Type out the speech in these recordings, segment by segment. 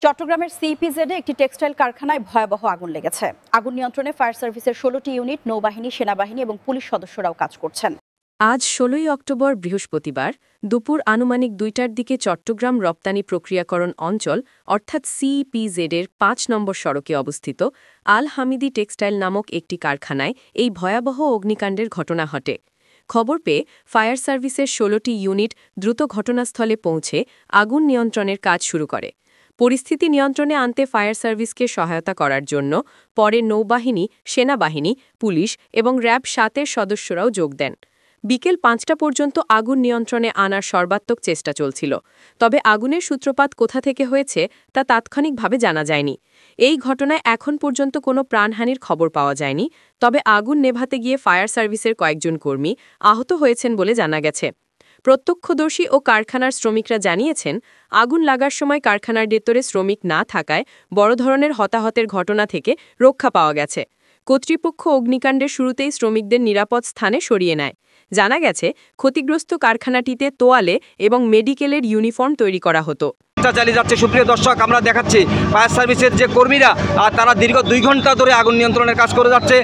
চট্টগ্রামের সিইপিজেডে একটি টেক্সটাইল কারখানায় ভয়াবহ আগুন লেগেছে। আগুন নিয়ন্ত্রণে ফায়ার সার্ভিসের ১৬টি ইউনিট, নৌবাহিনী, সেনাবাহিনী এবং পুলিশ সদস্যরাও কাজ করছেন। আজ ১৬ই অক্টোবর বৃহস্পতিবার দুপুর আনুমানিক ২টার দিকে চট্টগ্রাম রপ্তানি প্রক্রিয়াকরণ অঞ্চল অর্থাৎ সিইপিজেডের ৫ নম্বর সড়কে অবস্থিত আল হামিদি টেক্সটাইল নামক একটি কারখানায় এই ভয়াবহ অগ্নিকাণ্ডের ঘটনা ঘটে। খবর পেয়ে ফায়ার সার্ভিসের ১৬টি ইউনিট দ্রুত ঘটনাস্থলে পৌঁছে আগুন নিয়ন্ত্রণের কাজ শুরু করে। পরিস্থিতি নিয়ন্ত্রণে আনতে ফায়ার সার্ভিসকে সহায়তা করার জন্য পরে নৌবাহিনী, সেনাবাহিনী, পুলিশ এবং র্যাব ৭-এর সদস্যরাও যোগ দেন। বিকেল ৫টা পর্যন্ত আগুন নিয়ন্ত্রণে আনার সর্বাত্মক চেষ্টা চলছিল, তবে আগুনের সূত্রপাত কোথা থেকে হয়েছে তা তাৎক্ষণিকভাবে জানা যায়নি। এই ঘটনায় এখন পর্যন্ত কোনো প্রাণহানির খবর পাওয়া যায়নি, তবে আগুন নেভাতে গিয়ে ফায়ার সার্ভিসের কয়েকজন কর্মী আহত হয়েছেন বলে জানা গেছে। প্রত্যক্ষদর্শী ও কারখানার শ্রমিকরা জানিয়েছেন, আগুন লাগার সময় কারখানার ভেতরে শ্রমিক না থাকায় বড় ধরনের হতাহতের ঘটনা থেকে রক্ষা পাওয়া গেছে। কর্তৃপক্ষ অগ্নিকাণ্ডের শুরুতেই শ্রমিকদের নিরাপদ স্থানে সরিয়ে নেয়। জানা গেছে, ক্ষতিগ্রস্ত কারখানাটিতে তোয়ালে এবং মেডিকেলের ইউনিফর্ম তৈরি করা হতো। চালিয়ে যাচ্ছে। সুপ্রিয় দর্শক, আমরা দেখাচ্ছি ফায়ার সার্ভিসের যে কর্মীরা তারা দীর্ঘ ২ ঘন্টা ধরে আগুন নিয়ন্ত্রণের কাজ করে যাচ্ছে।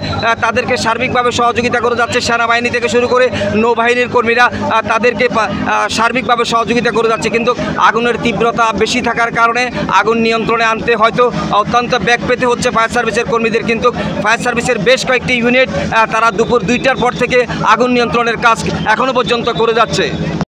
তাদেরকে সার্বিকভাবে সহযোগিতা করে যাচ্ছে সেনাবাহিনী থেকে শুরু করে নৌবাহিনীর কর্মীরা তাদেরকে সার্বিকভাবে সহযোগিতা করে যাচ্ছে। কিন্তু আগুনের তীব্রতা বেশি থাকার কারণে আগুন নিয়ন্ত্রণে আনতে হয়তো অত্যন্ত বেগ পেতে হচ্ছে ফায়ার সার্ভিসের কর্মীদের। কিন্তু ফায়ার সার্ভিসের বেশ কয়েকটি ইউনিট তারা দুপুর ২টার পর থেকে আগুন নিয়ন্ত্রণের কাজ এখনও পর্যন্ত করে যাচ্ছে।